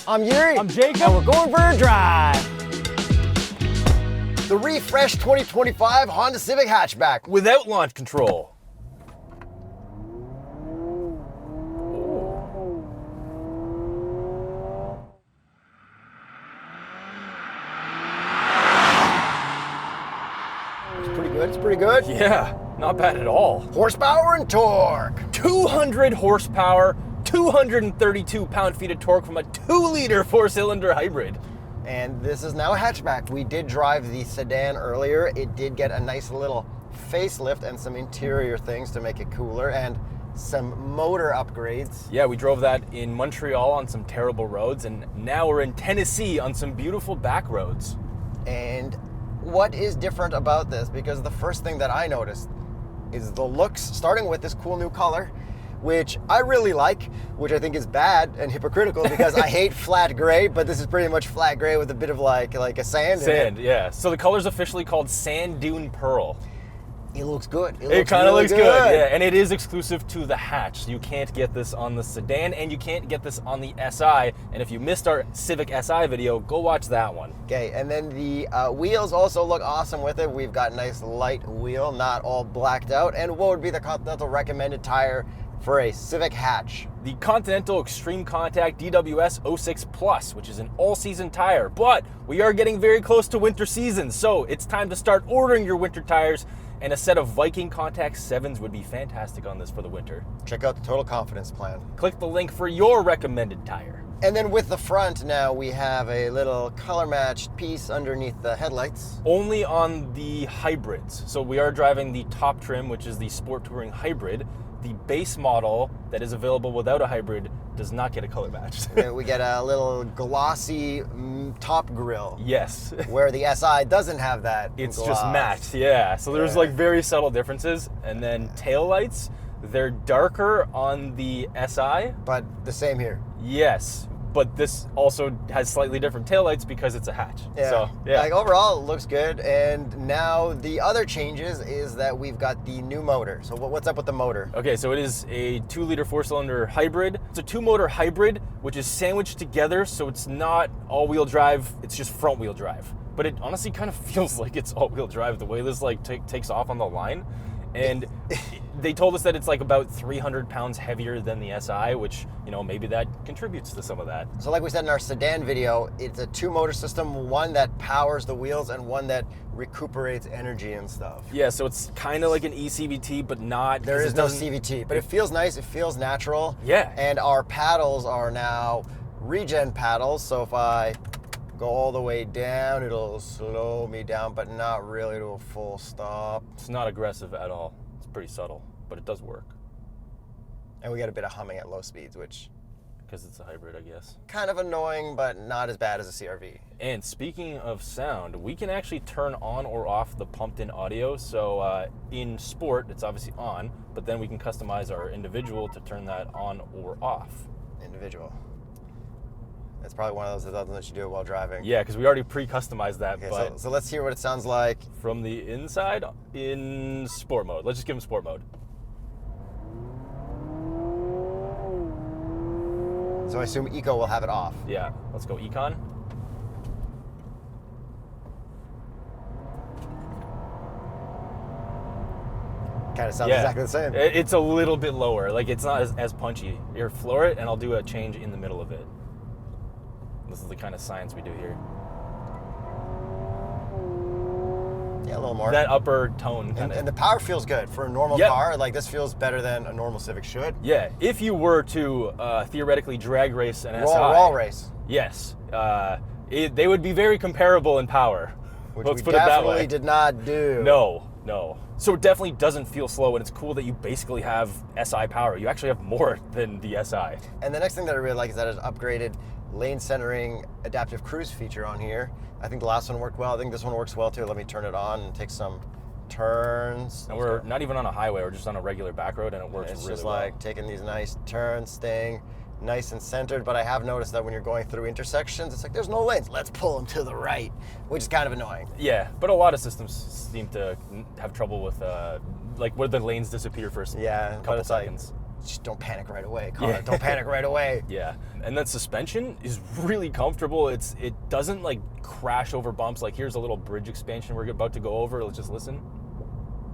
I'm Yuri. I'm Jacob. And we're going for a drive. The refreshed 2025 Honda Civic Hatchback. Without launch control. It's pretty good. It's pretty good. Yeah, not bad at all. Horsepower and torque. 200 horsepower, 232 pound-feet of torque from a 2-liter 4-cylinder hybrid. And this is now a hatchback. We did drive the sedan earlier. It did get a nice little facelift and some interior things to make it cooler and some motor upgrades. Yeah, we drove that in Montreal on some terrible roads, and now we're in Tennessee on some beautiful back roads. And what is different about this? Because the first thing that I noticed is the looks, starting with this cool new color, which I really like, which I think is bad and hypocritical because I hate flat gray, but this is pretty much flat gray with a bit of like a sand in it. Sand, yeah. So the color's officially called Sand Dune Pearl. It looks good. It kind of looks good, yeah. And it is exclusive to the hatch. You can't get this on the sedan, and you can't get this on the SI. And if you missed our Civic SI video, go watch that one. Okay, and then the wheels also look awesome with it. We've got nice light wheel, not all blacked out. And what would be the Continental recommended tire for a Civic hatch? The Continental Extreme Contact DWS 06 Plus, which is an all-season tire. But we are getting very close to winter season, so it's time to start ordering your winter tires. And a set of Viking Contact 7s would be fantastic on this for the winter. Check out the Total Confidence Plan. Click the link for your recommended tire. And then with the front now, we have a little color-matched piece underneath the headlights. Only on the hybrids. So we are driving the top trim, which is the Sport Touring Hybrid. The base model that is available without a hybrid does not get a color match. We get a little glossy top grille. Yes. Where the SI doesn't have that. It's gloss. just matte, yeah. So there's like very subtle differences. And then taillights, they're darker on the SI. But the same here. Yes. But this also has slightly different taillights because it's a hatch. Yeah. So, yeah. Like overall, it looks good. And now the other changes is that we've got the new motor. So what's up with the motor? Okay, so it is a 2-liter 4-cylinder hybrid. It's a 2-motor hybrid, which is sandwiched together, so it's not all-wheel drive, it's just front-wheel drive. But it honestly kind of feels like it's all-wheel drive, the way this like takes off on the line. And they told us that it's like about 300 pounds heavier than the SI, which, you know, maybe that contributes to some of that. So like we said in our sedan video, it's a 2-motor system, one that powers the wheels and one that recuperates energy and stuff. Yeah, so it's kind of like an eCVT, but not. There is no CVT, but it feels nice, it feels natural. Yeah. And our paddles are now regen paddles, so if I go all the way down, it'll slow me down, but not really to a full stop. It's not aggressive at all. It's pretty subtle, but it does work. And we get a bit of humming at low speeds, which... because it's a hybrid, I guess. Kind of annoying, but not as bad as a CRV. And speaking of sound, we can actually turn on or off the pumped-in audio. So in Sport, it's obviously on, but then we can customize our individual to turn that on or off. Individual. It's probably one of those that doesn't let you do it while driving. Yeah, because we already pre-customized that. Okay, but so let's hear what it sounds like. From the inside in Sport mode. Let's just give him Sport mode. So I assume Eco will have it off. Yeah, let's go Econ. Kind of sounds exactly the same. It's a little bit lower. Like, it's not as punchy. Here, floor it, and I'll do a change in the middle of it. This is the kind of science we do here. Yeah, a little more. That upper tone kind of. And the power feels good for a normal car. Like, this feels better than a normal Civic should. Yeah, if you were to theoretically drag race an SI. Wall race. Yes. They would be very comparable in power. Which Let's we put it that definitely way. did not do. No. So it definitely doesn't feel slow, and it's cool that you basically have SI power. You actually have more than the SI. And the next thing that I really like is that it's upgraded lane centering adaptive cruise feature on here. I think the last one worked well. I think this one works well too. Let me turn it on and take some turns. And we're not even on a highway, we're just on a regular back road, and it works it's really just well. like taking these nice turns, staying nice and centered. But I have noticed that when you're going through intersections, it's like there's no lanes. Let's pull them to the right, which is kind of annoying. Yeah, but a lot of systems seem to have trouble with like where the lanes disappear for a couple seconds. just don't panic right away, car. Don't panic right away. Yeah, and that suspension is really comfortable. It doesn't like crash over bumps. Like here's a little bridge expansion we're about to go over. Let's just listen.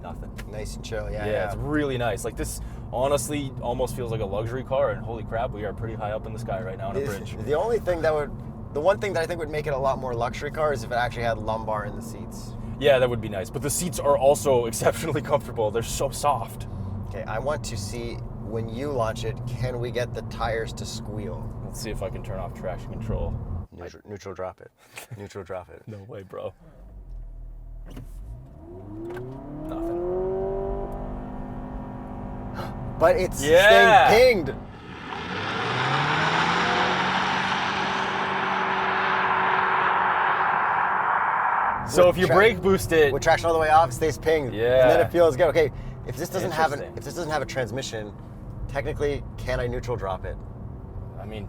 Nothing. Nice and chill, yeah. Yeah, it's really nice. Like this honestly almost feels like a luxury car, and holy crap, we are pretty high up in the sky right now on a bridge. The one thing that I think would make it a lot more luxury car is if it actually had lumbar in the seats. Yeah, that would be nice. But the seats are also exceptionally comfortable. They're so soft. Okay, I want to see when you launch it, can we get the tires to squeal? Let's see if I can turn off traction control. Neutral drop it. Neutral drop it. No way, bro. Nothing. But it's staying pinged. So if you brake boost it with traction all the way off, it stays pinged. Yeah. And then it feels good. Okay, if this doesn't have a transmission, technically, can I neutral drop it? I mean,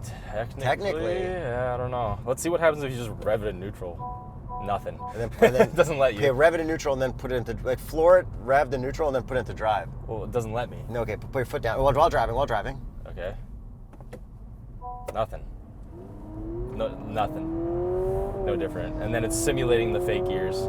technically, yeah, I don't know. Let's see what happens if you just rev it in neutral. Nothing. And then it doesn't let you. Okay, rev it in neutral and then put it into, like, floor it, rev the neutral, and then put it into drive. Well, it doesn't let me. No, okay, put your foot down. While driving. Okay. Nothing. No, nothing. No different. And then it's simulating the fake gears.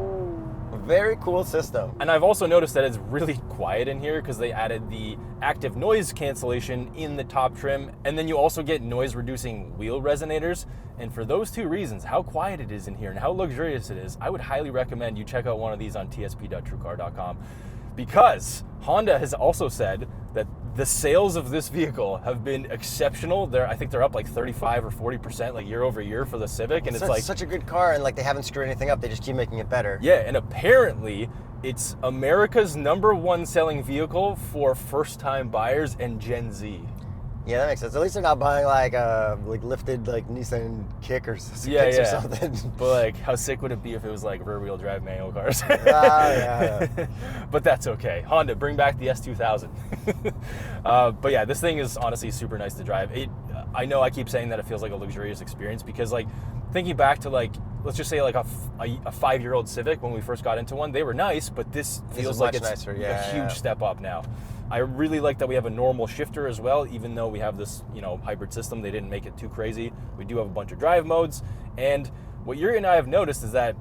Very cool system. And I've also noticed that it's really quiet in here because they added the active noise cancellation in the top trim, and then you also get noise reducing wheel resonators. And for those two reasons, how quiet it is in here and how luxurious it is, I would highly recommend you check out one of these on tsp.truecar.com, because Honda has also said that the sales of this vehicle have been exceptional. I think they're up like 35 or 40% like year over year for the Civic, and it's like such a good car, and like they haven't screwed anything up. They just keep making it better. Yeah, and apparently it's America's #1 selling vehicle for first-time buyers and Gen Z. Yeah, that makes sense. At least they're not buying like lifted like Nissan Kick or something. But like, how sick would it be if it was like rear-wheel drive manual cars? Yeah. But that's okay. Honda, bring back the S2000. But yeah, this thing is honestly super nice to drive. I know I keep saying that it feels like a luxurious experience because, like, thinking back to, like, let's just say like a 5-year-old Civic when we first got into one, they were nice, but this feels like it's nicer. a huge step up now. I really like that we have a normal shifter as well, even though we have this, hybrid system. They didn't make it too crazy. We do have a bunch of drive modes. And what Yuri and I have noticed is that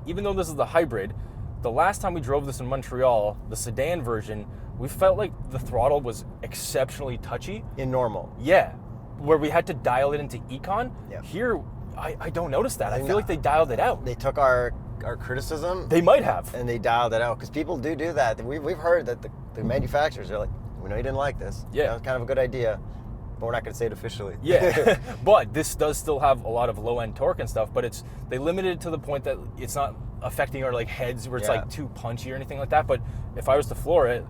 even though this is the hybrid, the last time we drove this in Montreal, the sedan version, we felt like the throttle was exceptionally touchy. In normal. Yeah. Where we had to dial it into econ. Yep. Here, I don't notice that. I feel like they dialed it out. They took our criticism. They might have. And they dialed it out, because people do that. We've heard that the manufacturers are like, we know you didn't like this. Yeah. It's kind of a good idea, but we're not going to say it officially. Yeah. But this does still have a lot of low-end torque and stuff, but they limited it to the point that it's not affecting our like heads where it's like too punchy or anything like that. But if I was to floor it,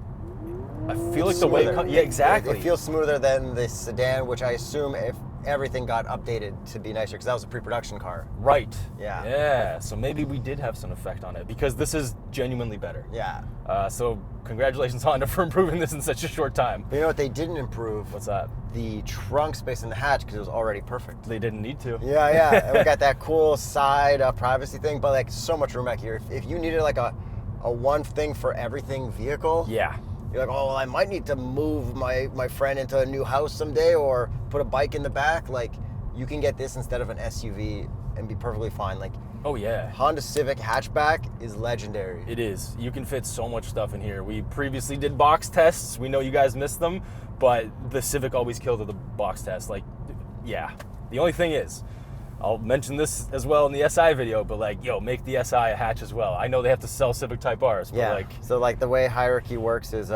I feel like smoother. the way yeah, exactly. It feels smoother than the sedan, which I assume if everything got updated to be nicer, because that was a pre-production car. Right. Yeah. Yeah. So maybe we did have some effect on it, because this is genuinely better. Yeah. So congratulations, Honda, for improving this in such a short time. But you know what they didn't improve? What's that? The trunk space in the hatch, because it was already perfect. They didn't need to. Yeah. And we got that cool side privacy thing, but like so much room back here. If you needed like a one thing for everything vehicle. Yeah. You're like, oh, well, I might need to move my friend into a new house someday, or put a bike in the back. Like, you can get this instead of an SUV and be perfectly fine. Like, oh yeah, Honda Civic Hatchback is legendary. It is. You can fit so much stuff in here. We previously did box tests. We know you guys missed them, but the Civic always killed at the box test. Like, yeah. The only thing is, I'll mention this as well in the SI video, but like, make the SI a hatch as well. I know they have to sell Civic Type Rs, but yeah. So like the way hierarchy works is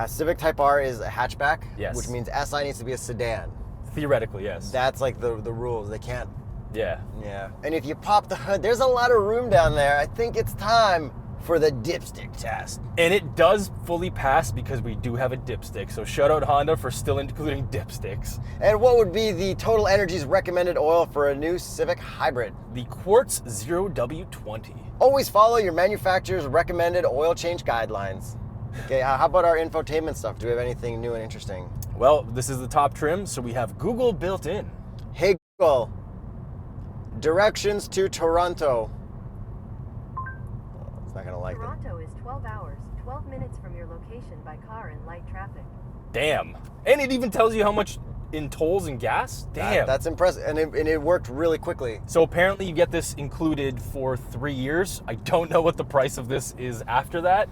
Civic Type R is a hatchback, yes, which means SI needs to be a sedan. Theoretically, yes. That's like the rules. They can't. Yeah. Yeah. And if you pop the hood, there's a lot of room down there. I think it's time for the dipstick test. And it does fully pass because we do have a dipstick. So shout out Honda for still including dipsticks. And what would be the TotalEnergies recommended oil for a new Civic Hybrid? The Quartz 0W20. Always follow your manufacturer's recommended oil change guidelines. Okay, how about our infotainment stuff? Do we have anything new and interesting? Well, this is the top trim, so we have Google built in. Hey Google, directions to Toronto. It's not gonna like Toronto is 12 hours, 12 minutes from your location by car and light traffic. Damn. And it even tells you how much in tolls and gas. Damn. That's impressive, and it worked really quickly. So apparently you get this included for 3 years. I don't know what the price of this is after that,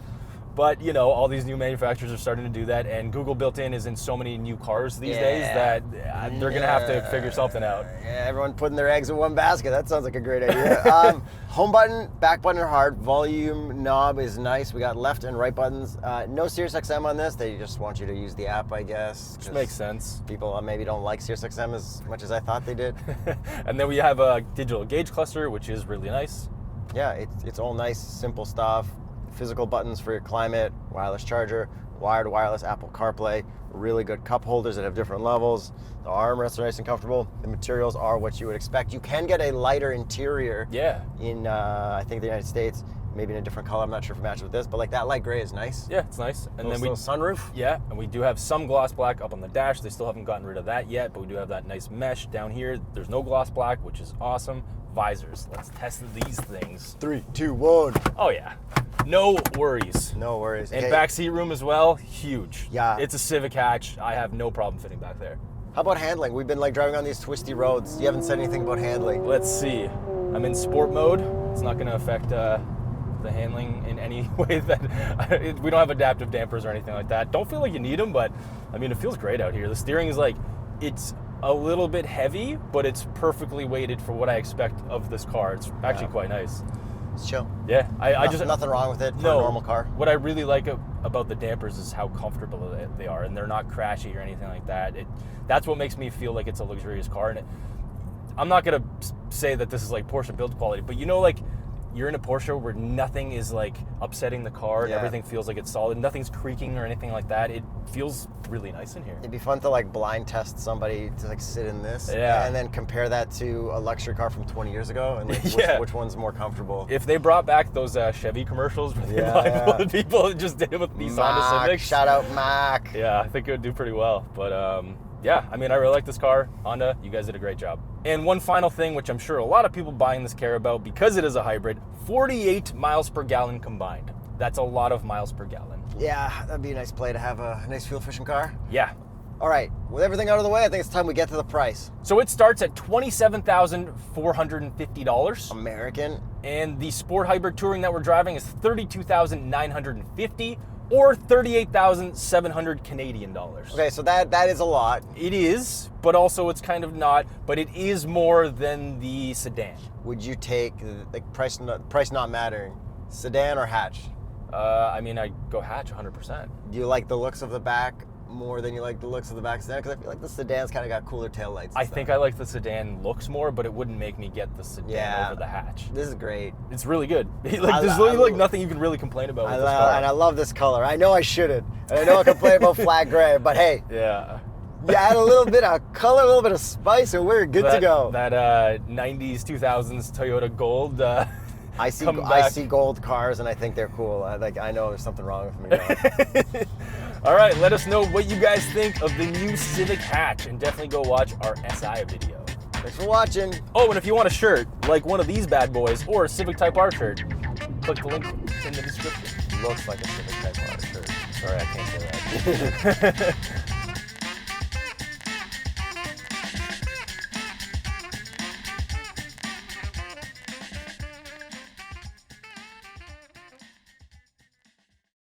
but you know, all these new manufacturers are starting to do that, and Google built-in is in so many new cars these days that they're gonna have to figure something out. Yeah, everyone putting their eggs in one basket. That sounds like a great idea. Home button, back button are hard. Volume knob is nice. We got left and right buttons. No SiriusXM on this. They just want you to use the app, I guess. Which makes sense. People maybe don't like SiriusXM as much as I thought they did. And then we have a digital gauge cluster, which is really nice. Yeah, it's all nice, simple stuff. Physical buttons for your climate, wireless charger, wired wireless Apple CarPlay, really good cup holders that have different levels. The armrests are nice and comfortable. The materials are what you would expect. You can get a lighter interior in, I think, the United States, maybe in a different color. I'm not sure if it matches with this, but like that light gray is nice. Yeah, it's nice. And then we sunroof. Yeah, and we do have some gloss black up on the dash. They still haven't gotten rid of that yet, but we do have that nice mesh down here. There's no gloss black, which is awesome. Visors. Let's test these things. 3, 2, 1. Oh yeah. No worries. No worries. And back seat room as well, huge. Yeah. It's a Civic hatch. I have no problem fitting back there. How about handling? We've been like driving on these twisty roads. You haven't said anything about handling. Let's see. I'm in sport mode. It's not going to affect the handling in any way that we don't have adaptive dampers or anything like that. Don't feel like you need them, but I mean, it feels great out here. The steering is like, it's a little bit heavy, but it's perfectly weighted for what I expect of this car. It's actually quite nice. It's chill. Yeah, I just nothing wrong with it for a normal car. What I really like about the dampers is how comfortable they are, and they're not crashy or anything like that. That's what makes me feel like it's a luxurious car. And I'm not gonna say that this is like Porsche build quality, but you know, like you're in a Porsche where nothing is like upsetting the car, and everything feels like it's solid. Nothing's creaking or anything like that. It feels really nice in here. It'd be fun to like blind test somebody to like sit in this, and then compare that to a luxury car from 20 years ago, and like which one's more comfortable. If they brought back those Chevy commercials where they blindfolded people and just did it with these Honda Civics. Shout out Mac. Yeah, I think it would do pretty well. But yeah, I mean, I really like this car. Honda, you guys did a great job. And one final thing, which I'm sure a lot of people buying this care about because it is a hybrid, 48 miles per gallon combined. That's a lot of miles per gallon. Yeah, that'd be a nice play to have a nice fuel-efficient car. Yeah. All right, with everything out of the way, I think it's time we get to the price. So it starts at $27,450. American. And the Sport Hybrid Touring that we're driving is $32,950 or $38,700 Canadian dollars. Okay, so that is a lot. It is, but also it's kind of not, but it is more than the sedan. Would you take, like, price not mattering, sedan or hatch? I mean, I'd go hatch 100%. Do you like the looks of the back more than you like the looks of the back sedan? Because I feel like the sedan's kind of got cooler taillights. I think I like the sedan looks more, but it wouldn't make me get the sedan over the hatch. This is great. It's really good. There's literally like nothing you can really complain about with this car. And I love this color. I know I shouldn't. And I know I complain about flat gray, but hey. Yeah. You add a little bit of color, a little bit of spice, and we're good to go. That 90s, 2000s Toyota Gold. I see gold cars, and I think they're cool. I know there's something wrong with me now. All right, let us know what you guys think of the new Civic hatch, and definitely go watch our SI video. Thanks for watching. Oh, and if you want a shirt like one of these bad boys or a Civic Type R shirt, click the link in the description. Looks like a Civic Type R shirt. Sorry, I can't say that.